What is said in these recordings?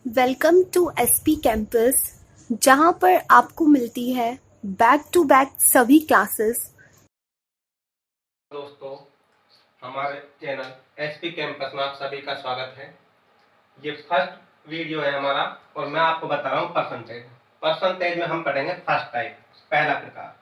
Welcome to SP campus, जहां पर आपको मिलती है बैक टू बैक सभी क्लासेस। दोस्तों, हमारे चैनल एसपी कैंपस में आप सभी का स्वागत है। ये फर्स्ट वीडियो है हमारा और मैं आपको बता रहा हूँ परसेंटेज में हम पढ़ेंगे फर्स्ट टाइप, पहला प्रकार।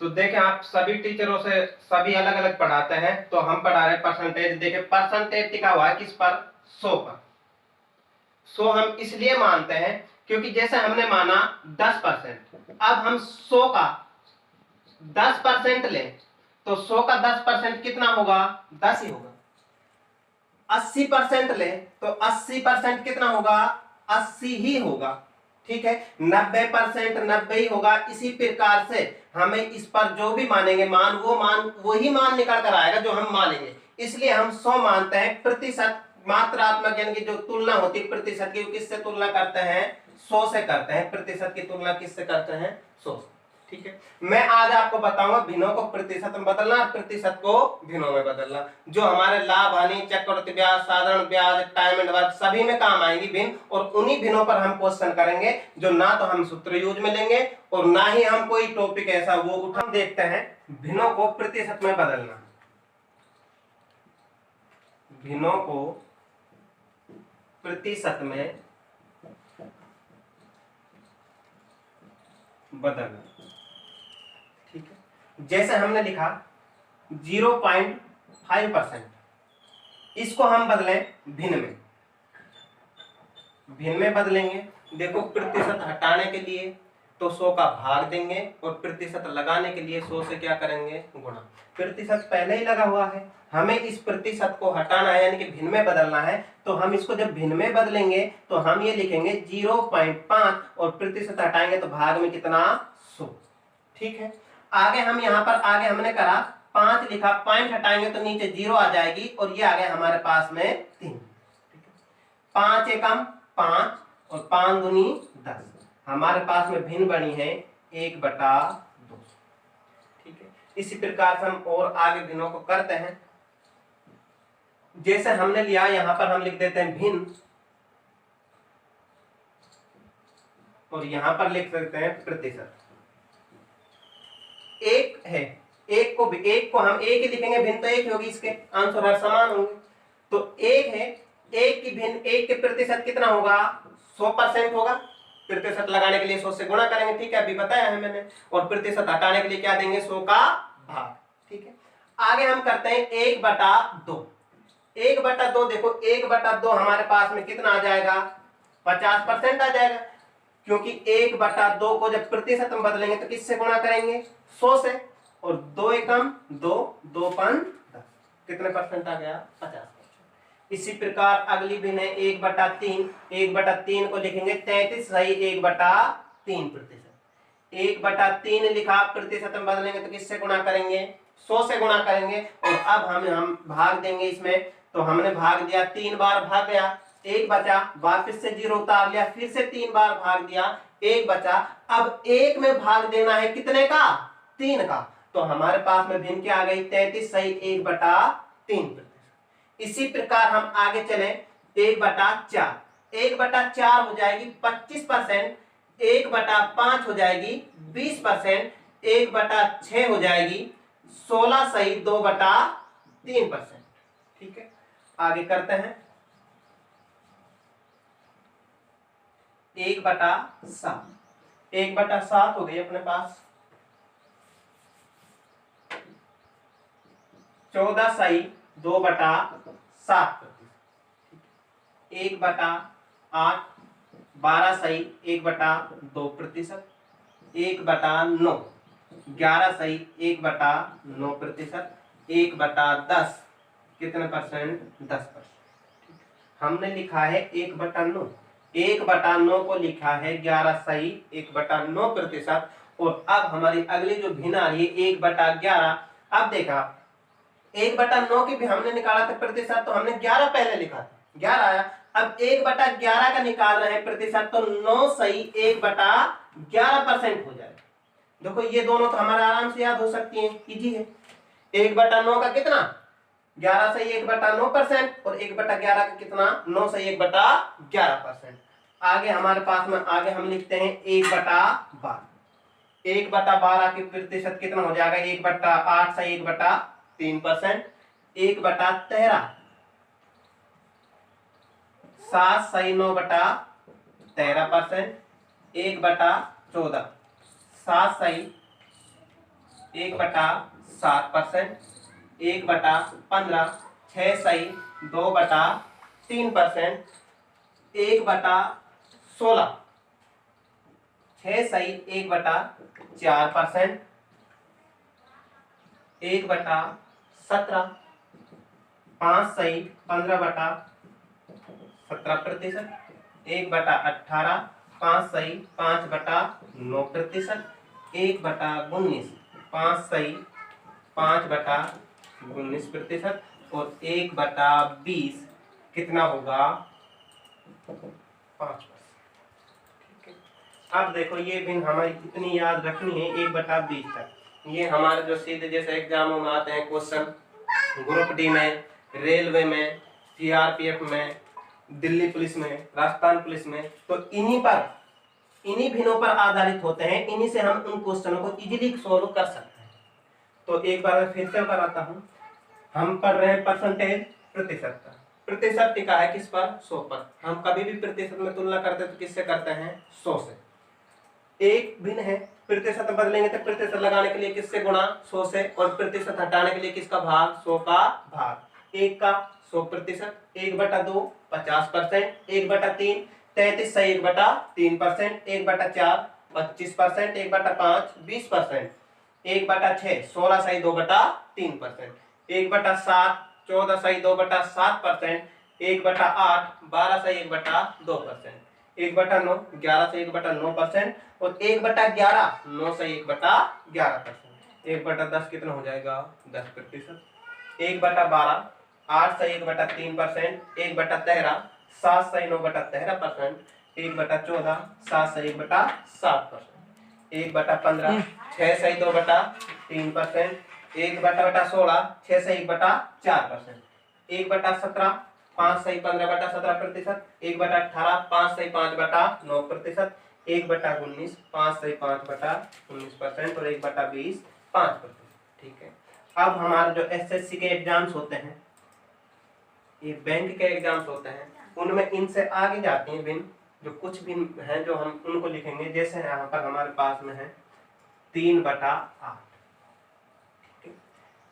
तो देखें, आप सभी टीचरों से सभी अलग अलग पढ़ाते हैं, तो हम पढ़ा रहे हैं परसेंटेज। देखें, परसेंटेज टिका हुआ है किस पर? 100 पर। 100 हम इसलिए मानते हैं क्योंकि जैसे हमने माना 10%, अब हम 100 का 10% ले तो 100 का 10% कितना होगा? 10 ही होगा। 80% ले तो 80% कितना होगा? 80 ही होगा। ठीक है, 90% 90 ही होगा। इसी प्रकार से हमें इस पर जो भी मानेंगे वही मान निकल कर आएगा जो हम मानेंगे। इसलिए हम 100 मानते हैं। प्रतिशत मात्रात्मक यानी कि जो तुलना होती है प्रतिशत की, किससे तुलना करते हैं? 100 से करते हैं। प्रतिशत की तुलना किससे करते हैं? 100 से। ठीक है, मैं आज आपको बताऊंगा भिन्नों को प्रतिशत में बदलना और प्रतिशत को भिन्नों में बदलना, जो हमारे लाभ हानि, चक्रवृद्धि ब्याज, साधारण ब्याज, टाइम एंड वर्क सभी में काम आएंगी भिन्न। और उन्हीं भिन्नों पर हम क्वेश्चन करेंगे जो ना तो हम सूत्र यूज में लेंगे और ना ही हम कोई टॉपिक ऐसा वो उठा। देखते हैं भिन्नों को प्रतिशत में बदलना। भिन्नों को प्रतिशत में बदलना। ठीक है, जैसे हमने लिखा 0.5%, इसको हम बदलें भिन्न में। भिन्न में बदलेंगे। देखो, प्रतिशत हटाने के लिए तो 100 का भाग देंगे और प्रतिशत लगाने के लिए 100 से क्या करेंगे? गुणा। प्रतिशत पहले ही लगा हुआ है, हमें इस प्रतिशत को हटाना है यानी कि भिन्न में बदलना है। तो हम इसको जब भिन्न में बदलेंगे तो हम ये लिखेंगे 0.5 और प्रतिशत हटाएंगे तो भाग में कितना? 100। ठीक है, आगे हम यहाँ पर आगे हमने करा 5 लिखा, पॉइंट हटाएंगे तो नीचे 0 आ जाएगी और ये आ गया हमारे पास में 3। 5 एकम 5 और 5 दूनी 10। हमारे पास में भिन्न बनी है 1/2। ठीक है, इसी प्रकार से हम और आगे भिन्नों को करते हैं। जैसे हमने लिया, यहां पर हम लिख देते हैं भिन्न और यहां पर लिख सकते हैं प्रतिशत। एक है, एक को हम एक ही लिखेंगे, भिन्न तो एक ही होगी, इसके आंसर हर समान होंगे। तो एक है, एक की भिन्न, एक के प्रतिशत कितना होगा? 100% होगा। प्रतिशत लगाने के लिए 100 से गुणा करेंगे। ठीक है, अभी बताया है मैंने। और प्रतिशत हटाने के लिए क्या देंगे? 100 का भाग। ठीक है, आगे हम करते हैं 1/2। 1/2 देखो, 1/2 हमारे पास में कितना आ जाएगा? 50% आ जाएगा, क्योंकि 1/2 को जब प्रतिशत में बदलेंगे तो किससे गुणा करेंगे? 100 से। और 2 एकम 2, 2 पंच 10, कितने परसेंट आ गया? 50%। इसी प्रकार अगली भिन्न है 1/3। 1/3 को लिखेंगे 33 सही 1/3 प्रतिशत। 1/3 लिखा, प्रतिशत में बदलेंगे तो किससे गुणा करेंगे? 100 से गुणा करेंगे। और अब हम भाग देंगे इसमें, तो हमने भाग दिया, 3 बार भाग गया, 1 बचा, वापस से 0 उतार लिया, फिर से 3 बार भाग दिया, 1 बचा। अब 1 में भाग देना है कितने का? 3 का। तो हमारे पास में भिन्न क्या आ गई? 33 सही 1/3 प्रतिशत। इसी प्रकार हम आगे चले 1/4। 1/4 हो जाएगी 25%। 1/5 हो जाएगी 20%। 1/6 हो जाएगी 16 सही 2/3%। ठीक है, आगे करते हैं 1/7। 1/7 हो गई अपने पास 14 सही 2/7 प्रतिशत। 1/8 12 सही 1/2 प्रतिशत। 1/9 11 सही 1/9 प्रतिशत। 1/10 कितने परसेंट? 10%। हमने लिखा है 1/9। 1/9 को लिखा है 11 सही 1/9 प्रतिशत। और अब हमारी अगली जो भिन्न आ रही है 1/11। अब देखा 1/9 की भी हमने निकाला था प्रतिशत, तो हमने 11 पहले लिखा था, 11 आया। अब 1/11 का निकाल रहे हैं प्रतिशत, तो 9 सही 1/11% हो जाएगा। देखो, ये दोनों तो हमारे आराम से याद हो सकती हैं, इजी है। 1/9 का कितना? 11 सही 1/9% और 1/11 का कितना 9 सही 1/11%। आगे हमारे पास में आगे हम लिखते हैं 1/12। 1/12 की प्रतिशत कितना हो जाएगा 1/8 सही 1/3%। 1/13 7 सही 9/13%। 1/14 7 सही 1/7%। 1/15 6 सही 2/3%। 1/16 6 सही 1/4%। 1/17 5 सही 15/17%। 1/18 5 सही 5/9%। 1/19 5 सही 5/19% और 1/20 कितना होगा 5%। ठीक है। अब देखो ये भी हमारी कितनी याद रखनी है 1/20 तक। ये हमारे जो सीधे जैसे एग्जामों में आते हैं क्वेश्चन ग्रुप डी में, रेलवे में, सीआरपीएफ में, दिल्ली पुलिस में, राजस्थान पुलिस में, तो इन्हीं भिन्नों पर आधारित होते हैं। इन्हीं से हम उन क्वेश्चनों को इजीली सॉल्व कर सकते हैं। तो एक बार मैं फिर से कराता हूं। हम पढ़ रहे हैं परसेंटेज प्रतिशत का। प्रतिशत टिका है किस पर 100 पर। हम कभी भी प्रतिशत में तुलना करते हैं तो किससे करते हैं 100 से। एक भिन्न है प्रतिशत बदलेंगे तो प्रतिशत लगाने के लिए किससे गुणा 100 से और प्रतिशत हटाने के लिए किसका भाग 100 का भाग। 1 का 100%। 1/2 50%। 1/3 33 सही 1/3%। 1/4 25%। 1/5 20%। 1/6 16 सही 2/3%। 1/7 14 सही 2/7%। 1/8 12 सही 1/2%। 1/9 11 से 1/9% और 1/11 9 से 1/11%। 1/10 कितना हो जाएगा 10%। 1/12 8 से 1/3%। 1/13 7 से 9/13%। 1/14 7 से 1/7%। 1/15 6 से 2/3%। 1/16 6 से 1/4%। 1/17 5 सही 15/17%। 1/18 5 सही 5/9%। 1/19 5 सही 5/19% और 1/20 5%। ठीक है। अब हमारे जो एसएससी के एग्जाम्स होते हैं, ये बैंक के एग्जाम्स होते हैं, उनमें इनसे आगे जाती हैं भिन्न जो कुछ भी हैं जो हम उनको लिखेंगे। जैसे यहाँ पर हमारे पास में है 3/8।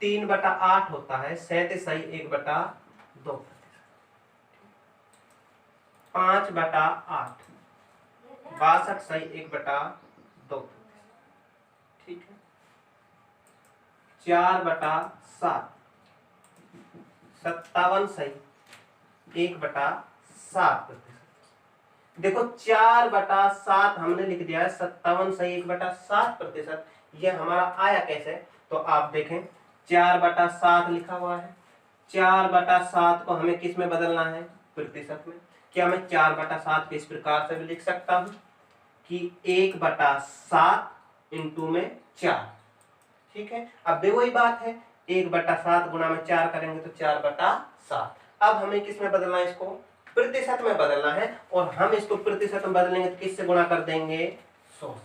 3/8 होता है 37 सही 1/2%। 5/8 62 सही 1/2%। ठीक है। 4/7 57 सही 1/7%। देखो 4/7 हमने लिख दिया है 57 सही 1/7%। यह हमारा आया कैसे, तो आप देखें 4/7 लिखा हुआ है। 4/7 को हमें किस में बदलना है प्रतिशत में। क्या मैं 4/7 को इस प्रकार से भी लिख सकता हूं कि 1/7 इंटू में 4। ठीक है। अब भी वही बात है 1/7 गुणा में 4 करेंगे तो 4/7। अब हमें किस में बदलना है, इसको प्रतिशत में बदलना है। और हम इसको प्रतिशत में बदलेंगे तो किससे गुणा कर देंगे 100 से।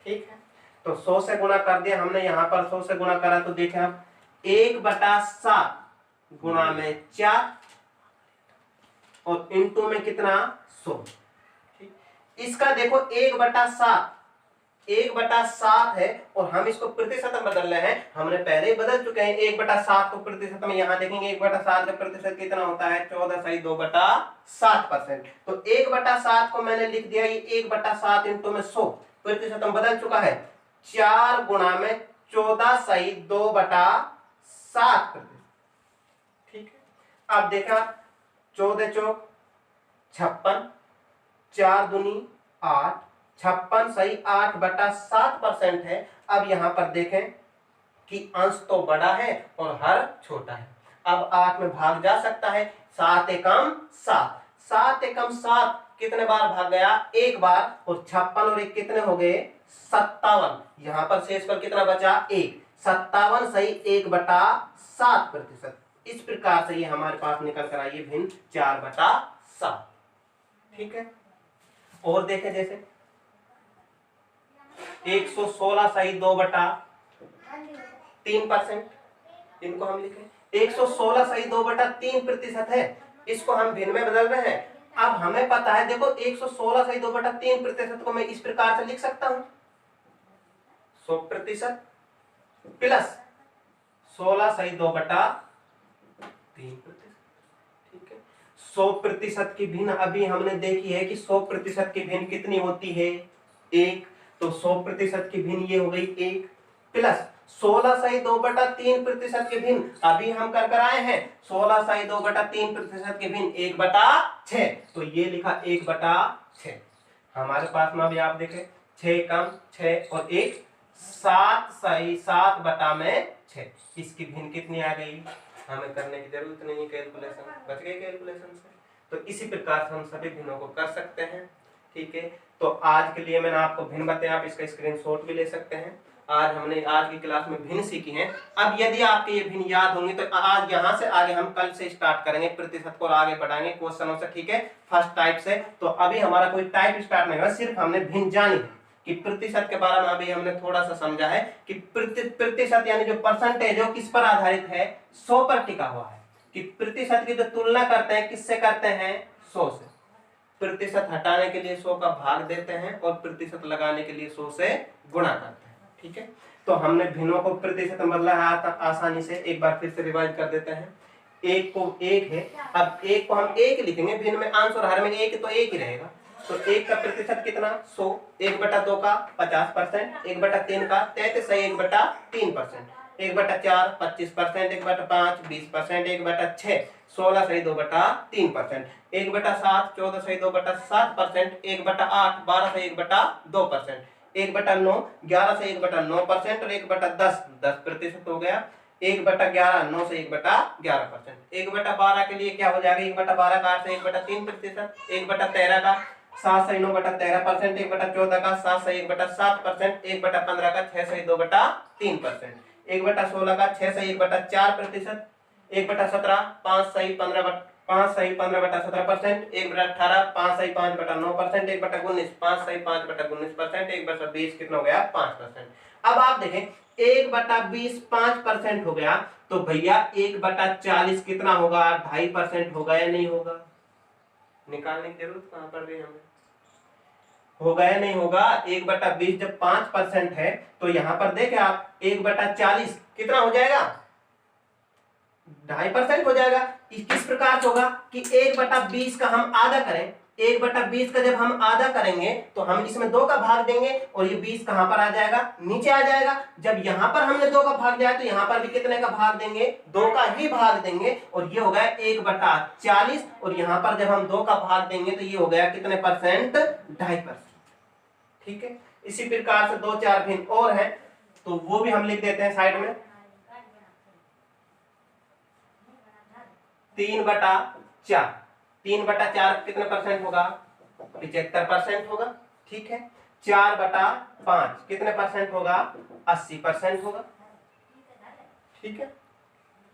ठीक है। तो 100 से गुणा कर दिया हमने। यहां पर 100 से गुणा करा तो देखें आप 1/7 गुणा में 4 और इंटू में कितना 100। ठीक। इसका देखो 1/7 है और हम इसको प्रतिशत में बदल रहे हैं। हमने पहले ही बदल चुके हैं 1/7 को प्रतिशत में। यहां देखेंगे 1/7 का प्रतिशत कितना होता है 14 सही 2/7%। तो 1/7 को मैंने लिख दिया 1/7 इंटू में 100 प्रतिशत में बदल चुका है। 4 गुणा में 14 सही 2/7%। ठीक है। अब देखा 14 चौक 56 4 दूनी 8 56 सही 8/7% है। अब यहां पर देखें कि अंश तो बड़ा है और हर छोटा है। अब 8 में भाग जा सकता है। 7 एकम 7 7 एकम 7 कितने बार भाग गया एक बार। और 56 और 1 कितने हो गए 57। यहां पर शेष पर कितना बचा 1। 57 सही 1/7%। इस प्रकार से ये हमारे पास निकल कर आई है भिन्न 4/7। ठीक है, और देखें जैसे 116 सही 2/3%। इनको हम लिखें 116 सही 2/3% है, इसको हम भिन्न में बदल रहे हैं। अब हमें पता है, देखो 116 सही 2/3% को मैं इस प्रकार से लिख सकता हूं, 100% प्लस 16 सही 2/3%। ठीक है, 100% की भिन्न अभी हमने देखी है कि 100% की भिन्न कितनी होती है, 1। तो 100% की भिन्न ये हो गई 1 प्लस 16 सही 2/3% की भिन्न अभी हम कर आए हैं, 16 सही 2/3% की भिन्न 1/6। तो ये लिखा 1/6। हमारे पास में अभी आप देखें 6 कम 6 और 1 7 सही 7/6। इसकी भिन्न कितनी आ गई, हमें करने की जरूरत नहीं है, कैलकुलेशन बच गई कैलकुलेशन से। तो इसी प्रकार से हम सभी भिन्नों को कर सकते हैं। ठीक है, तो आज के लिए मैंने आपको भिन्न बताया, आप इसका स्क्रीनशॉट भी ले सकते हैं। आज हमने आज की क्लास में भिन्न सीखी हैं। अब यदि आपके ये भिन्न याद होंगे तो आज यहाँ से आगे हम कल से स्टार्ट करेंगे, प्रतिशत को आगे बढ़ाएंगे क्वेश्चनों से। ठीक है, फर्स्ट टाइप से। तो अभी हमारा कोई टाइप स्टार्ट नहीं हुआ, सिर्फ हमने भिन्न जानी है कि प्रतिशत के बारे में अभी हमने थोड़ा सा समझा है कि प्रतिशत यानी जो परसेंटेज जो किस पर आधारित है, 100 पर टिका हुआ है। कि प्रतिशत की जो तुलना करते हैं किससे करते हैं, 100 से। प्रतिशत हटाने के लिए 100 का भाग देते हैं और प्रतिशत लगाने के लिए 100 से गुणा करते हैं। ठीक है, तो हमने भिन्नों को प्रतिशत में बदला है आसानी से। एक बार फिर से रिवाइज कर देते हैं। एक को 1 है, अब 1 को हम 1 लिखेंगे, भिन्न में अंश और हर में 1 तो 1 ही रहेगा। तो 1 का प्रतिशत कितना, 100। 1/2 का 50%, 1/3 का 33 सही 1/3%, 1/4 25%, 1/5 20%, 1/6 16 सही 2/3%, 1/7 14 सही 2/7%, 1/8 12 सही 1/2%, 1/9 11 से 1/9% और 1/10 10% हो गया। 1/11 9 से 1/11%। 1/12 के लिए क्या हो जाएगा, 1/12 का 8 से 1/3%, 1/13 का 7 से 9/13%, 1/14 का 7 से 1/7%, 1/15 का 6 से 2/3%, 1/16 का 6 से 1/4%, 1/17 5 सही 15/17%, 1/18 5 सही 5/9%, 1/19 5 सही 5/19%, 1/20 कितना हो गया 5%। अब आप देखें 1/20 5% हो गया, तो भैया 1/40 कितना होगा, 2.5% होगा या नहीं होगा। निकालने की जरूरत कहां पड़ रही है हमें, होगा या नहीं होगा। 1/20 जब 5% है तो यहां पर देखें आप 1/40 कितना हो जाएगा, 2.5% हो जाएगा। किस प्रकार से होगा कि 1/20 का हम आधा करें, 1/20 का जब हम आधा करेंगे तो हम इसमें 2 का भाग देंगे और ये 20 कहां पर आ जाएगा, नीचे आ जाएगा। जब यहां पर हमने 2 का भाग दिया तो यहां पर भी कितने का भाग देंगे, 2 का ही भाग देंगे और ये हो गया 1/40। और यहां पर जब हम 2 का भाग देंगे तो ये हो गया कितने परसेंट, 2.5%। ठीक है, इसी प्रकार से 2-4 भिन्न और हैं तो वो भी हम लिख देते हैं साइड में। 3/4 3/4 कितने परसेंट होगा, 75% होगा। ठीक है, 4/5 कितने परसेंट होगा, 80% होगा। ठीक है,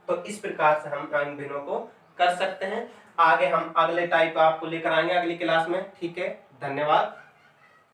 तो इस प्रकार से हम इन भिन्नों को कर सकते हैं। आगे हम अगले टाइप आपको लेकर आएंगे अगली क्लास में। ठीक है, धन्यवाद।